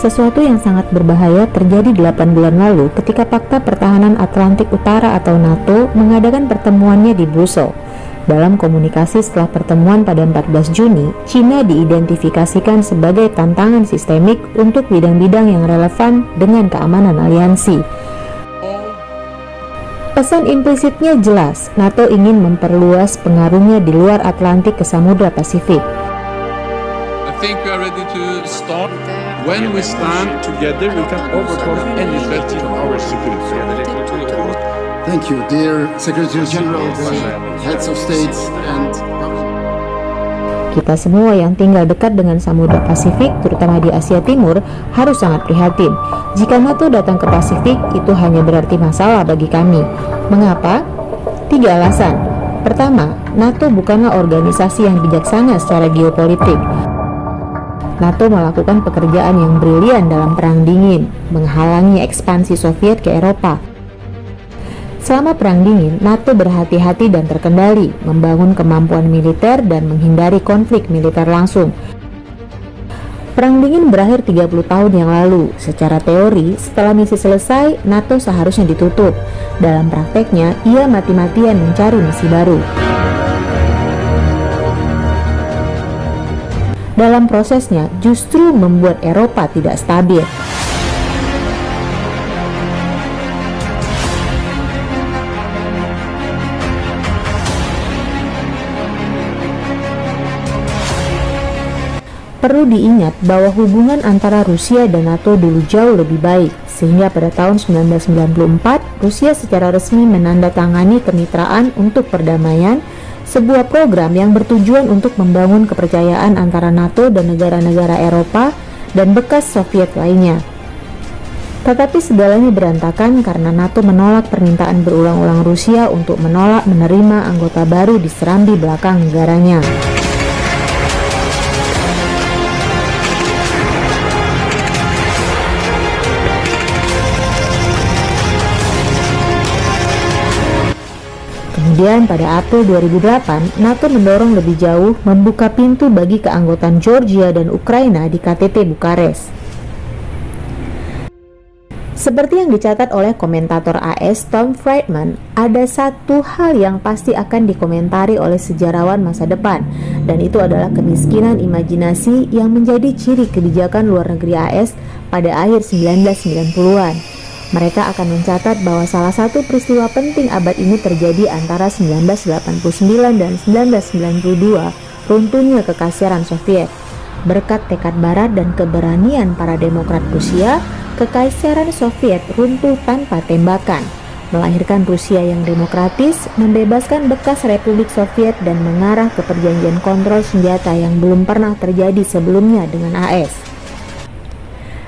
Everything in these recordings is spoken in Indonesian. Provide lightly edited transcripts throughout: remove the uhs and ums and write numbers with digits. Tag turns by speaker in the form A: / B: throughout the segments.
A: Sesuatu yang sangat berbahaya terjadi 8 bulan lalu ketika Pakta Pertahanan Atlantik Utara atau NATO mengadakan pertemuannya di Brussels. Dalam komunikasi setelah pertemuan pada 14 Juni, China diidentifikasikan sebagai tantangan sistemik untuk bidang-bidang yang relevan dengan keamanan aliansi. Pesan implisitnya jelas, NATO ingin memperluas pengaruhnya di luar Atlantik ke Samudra Pasifik.
B: I think we are ready to start. When we stand together, we can overcome any threat to our security.
C: Thank you, dear Secretary General, heads of states and
A: Kita semua yang tinggal dekat dengan Samudra Pasifik, terutama di Asia Timur, harus sangat prihatin. Jika NATO datang ke Pasifik, itu hanya berarti masalah bagi kami. Mengapa? 3 alasan. Pertama, NATO bukanlah organisasi yang bijaksana secara geopolitik. NATO melakukan pekerjaan yang brilian dalam Perang Dingin, menghalangi ekspansi Soviet ke Eropa. Selama Perang Dingin, NATO berhati-hati dan terkendali, membangun kemampuan militer dan menghindari konflik militer langsung. Perang Dingin berakhir 30 tahun yang lalu. Secara teori, setelah misi selesai, NATO seharusnya ditutup. Dalam prakteknya, ia mati-matian mencari misi baru. Dalam prosesnya, justru membuat Eropa tidak stabil. Perlu diingat bahwa hubungan antara Rusia dan NATO dulu jauh lebih baik, sehingga pada tahun 1994, Rusia secara resmi menandatangani kemitraan untuk perdamaian, sebuah program yang bertujuan untuk membangun kepercayaan antara NATO dan negara-negara Eropa dan bekas Soviet lainnya. Tetapi segalanya berantakan karena NATO menolak permintaan berulang-ulang Rusia untuk menolak menerima anggota baru di serambi belakang negaranya. Kemudian pada April 2008, NATO mendorong lebih jauh membuka pintu bagi keanggotaan Georgia dan Ukraina di KTT Bukares. Seperti yang dicatat oleh komentator AS Tom Friedman, ada satu hal yang pasti akan dikomentari oleh sejarawan masa depan, dan itu adalah kemiskinan imajinasi yang menjadi ciri kebijakan luar negeri AS pada akhir 1990-an. Mereka akan mencatat bahwa salah satu peristiwa penting abad ini terjadi antara 1989 dan 1992, runtuhnya kekaisaran Soviet. Berkat tekad Barat dan keberanian para demokrat Rusia, kekaisaran Soviet runtuh tanpa tembakan, melahirkan Rusia yang demokratis, membebaskan bekas Republik Soviet dan mengarah ke perjanjian kontrol senjata yang belum pernah terjadi sebelumnya dengan AS.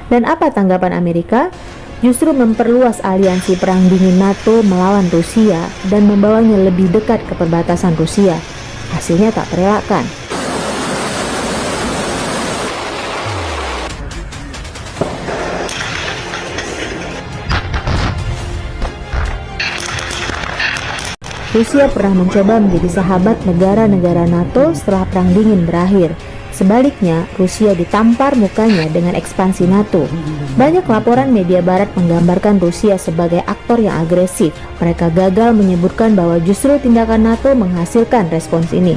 A: Dan apa tanggapan Amerika? Justru memperluas aliansi perang dingin NATO melawan Rusia dan membawanya lebih dekat ke perbatasan Rusia. Hasilnya tak terelakkan. Rusia pernah mencoba menjadi sahabat negara-negara NATO setelah Perang Dingin berakhir. Sebaliknya, Rusia ditampar mukanya dengan ekspansi NATO. Banyak laporan media barat menggambarkan Rusia sebagai aktor yang agresif. Mereka gagal menyebutkan bahwa justru tindakan NATO menghasilkan respons ini.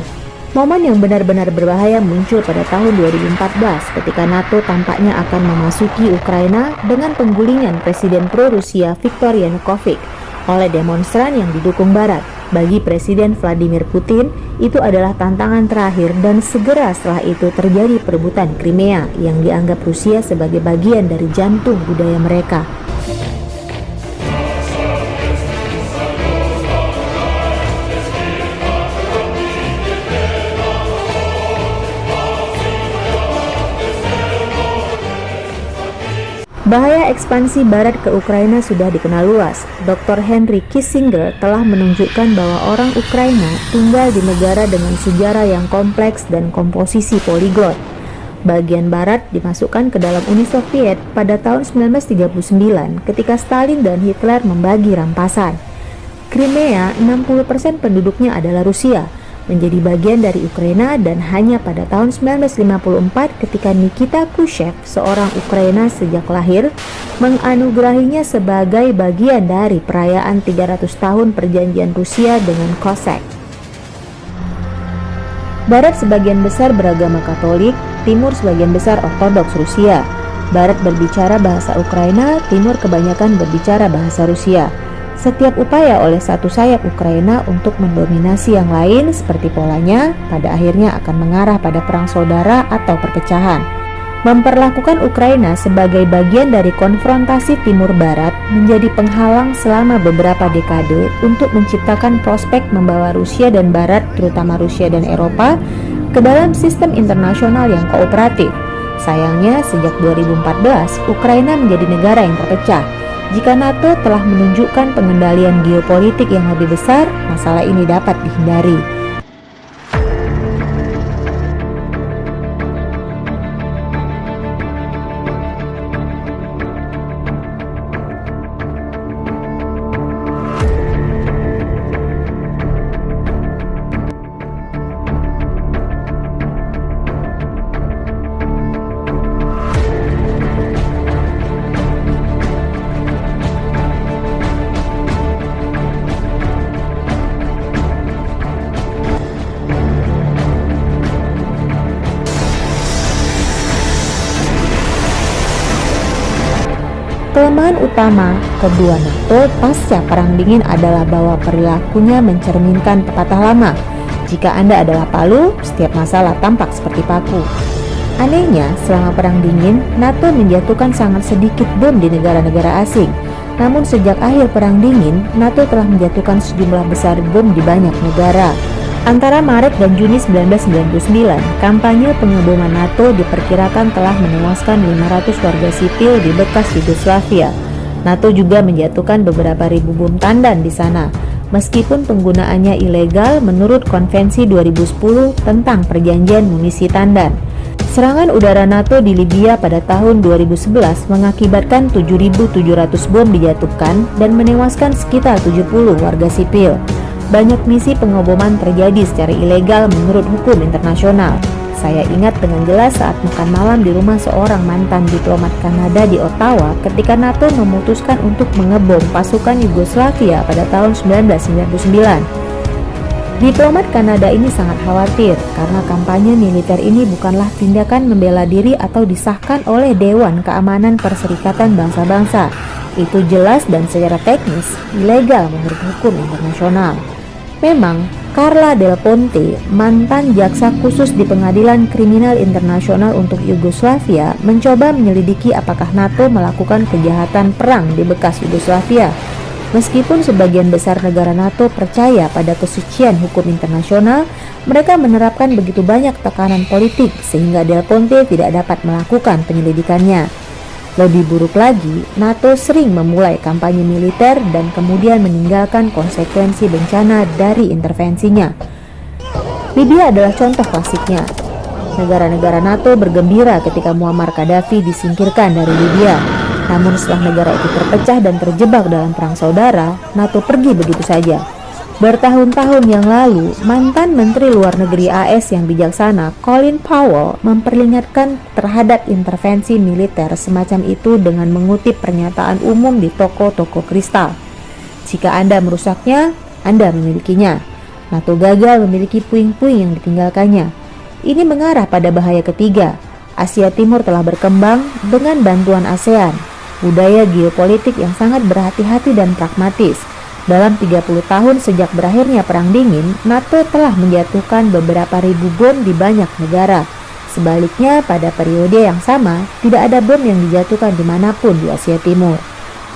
A: Momen yang benar-benar berbahaya muncul pada tahun 2014 ketika NATO tampaknya akan memasuki Ukraina dengan penggulingan Presiden pro-Rusia Viktor Yanukovych oleh demonstran yang didukung Barat. Bagi Presiden Vladimir Putin, itu adalah tantangan terakhir dan segera setelah itu terjadi perebutan Crimea yang dianggap Rusia sebagai bagian dari jantung budaya mereka. Bahaya ekspansi Barat ke Ukraina sudah dikenal luas. Dr. Henry Kissinger telah menunjukkan bahwa orang Ukraina tinggal di negara dengan sejarah yang kompleks dan komposisi poliglot. Bagian Barat dimasukkan ke dalam Uni Soviet pada tahun 1939 ketika Stalin dan Hitler membagi rampasan. Crimea, 60% penduduknya adalah Rusia. menjadi bagian dari Ukraina, dan hanya pada tahun 1954 ketika Nikita Khrushchev, seorang Ukraina sejak lahir, menganugerahinya sebagai bagian dari perayaan 300 tahun perjanjian Rusia dengan Cossack. Barat sebagian besar beragama Katolik, Timur sebagian besar Ortodoks Rusia. Barat berbicara bahasa Ukraina, Timur kebanyakan berbicara bahasa Rusia. Setiap upaya oleh satu sayap Ukraina untuk mendominasi yang lain seperti Polanya pada akhirnya akan mengarah pada perang saudara atau perpecahan. Memperlakukan Ukraina sebagai bagian dari konfrontasi Timur Barat menjadi penghalang selama beberapa dekade untuk menciptakan prospek membawa Rusia dan Barat, terutama Rusia dan Eropa, ke dalam sistem internasional yang kooperatif. Sayangnya, sejak 2014, Ukraina menjadi negara yang terpecah. Jika NATO telah menunjukkan pengendalian geopolitik yang lebih besar, masalah ini dapat dihindari. Kelemahan utama kedua NATO pasca Perang Dingin adalah bahwa perilakunya mencerminkan pepatah lama, jika Anda adalah palu, setiap masalah tampak seperti paku. Anehnya, selama Perang Dingin, NATO menjatuhkan sangat sedikit bom di negara-negara asing. Namun sejak akhir Perang Dingin, NATO telah menjatuhkan sejumlah besar bom di banyak negara. Antara Maret dan Juni 1999, kampanye pengeboman NATO diperkirakan telah menewaskan 500 warga sipil di bekas Yugoslavia. NATO juga menjatuhkan beberapa ribu bom tandan di sana, meskipun penggunaannya ilegal menurut Konvensi 2010 tentang Perjanjian Munisi Tandan. Serangan udara NATO di Libya pada tahun 2011 mengakibatkan 7.700 bom dijatuhkan dan menewaskan sekitar 70 warga sipil. Banyak misi pengeboman terjadi secara ilegal menurut hukum internasional. Saya ingat dengan jelas saat makan malam di rumah seorang mantan diplomat Kanada di Ottawa ketika NATO memutuskan untuk mengebom pasukan Yugoslavia pada tahun 1999. Diplomat Kanada ini sangat khawatir karena kampanye militer ini bukanlah tindakan membela diri atau disahkan oleh Dewan Keamanan Perserikatan Bangsa-Bangsa. Itu jelas dan secara teknis ilegal menurut hukum internasional. Memang, Carla Del Ponte, mantan jaksa khusus di Pengadilan Kriminal Internasional untuk Yugoslavia, mencoba menyelidiki apakah NATO melakukan kejahatan perang di bekas Yugoslavia. Meskipun sebagian besar negara NATO percaya pada kesucian hukum internasional, mereka menerapkan begitu banyak tekanan politik sehingga Del Ponte tidak dapat melakukan penyelidikannya. Lebih buruk lagi, NATO sering memulai kampanye militer dan kemudian meninggalkan konsekuensi bencana dari intervensinya. Libya adalah contoh klasiknya. Negara-negara NATO bergembira ketika Muammar Gaddafi disingkirkan dari Libya. Namun setelah negara itu terpecah dan terjebak dalam perang saudara, NATO pergi begitu saja. Bertahun-tahun yang lalu, mantan Menteri Luar Negeri AS yang bijaksana, Colin Powell, memperingatkan terhadap intervensi militer semacam itu dengan mengutip pernyataan umum di toko-toko kristal. Jika Anda merusaknya, Anda memilikinya. NATO gagal memiliki puing-puing yang ditinggalkannya. Ini mengarah pada bahaya ketiga. Asia Timur telah berkembang dengan bantuan ASEAN, budaya geopolitik yang sangat berhati-hati dan pragmatis. Dalam 30 tahun sejak berakhirnya Perang Dingin, NATO telah menjatuhkan beberapa ribu bom di banyak negara. Sebaliknya, pada periode yang sama, tidak ada bom yang dijatuhkan dimanapun di Asia Timur.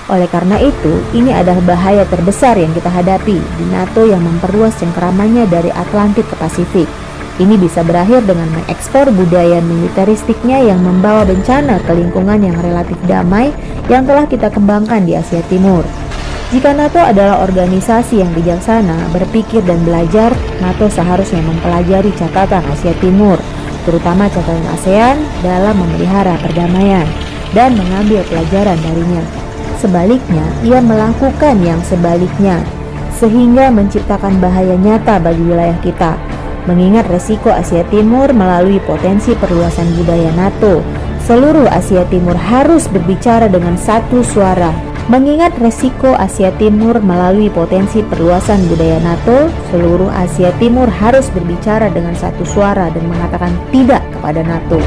A: Oleh karena itu, ini adalah bahaya terbesar yang kita hadapi di NATO yang memperluas cengkeramannya dari Atlantik ke Pasifik. Ini bisa berakhir dengan mengekspor budaya militeristiknya yang membawa bencana ke lingkungan yang relatif damai yang telah kita kembangkan di Asia Timur. Jika NATO adalah organisasi yang bijaksana, berpikir dan belajar, NATO seharusnya mempelajari catatan Asia Timur, terutama catatan ASEAN dalam memelihara perdamaian, dan mengambil pelajaran darinya. Sebaliknya, ia melakukan yang sebaliknya, sehingga menciptakan bahaya nyata bagi wilayah kita. Mengingat resiko Asia Timur melalui potensi perluasan budaya NATO, seluruh Asia Timur harus berbicara dengan satu suara. Mengingat resiko Asia Timur melalui potensi perluasan budaya NATO, seluruh Asia Timur harus berbicara dengan satu suara dan mengatakan tidak kepada NATO.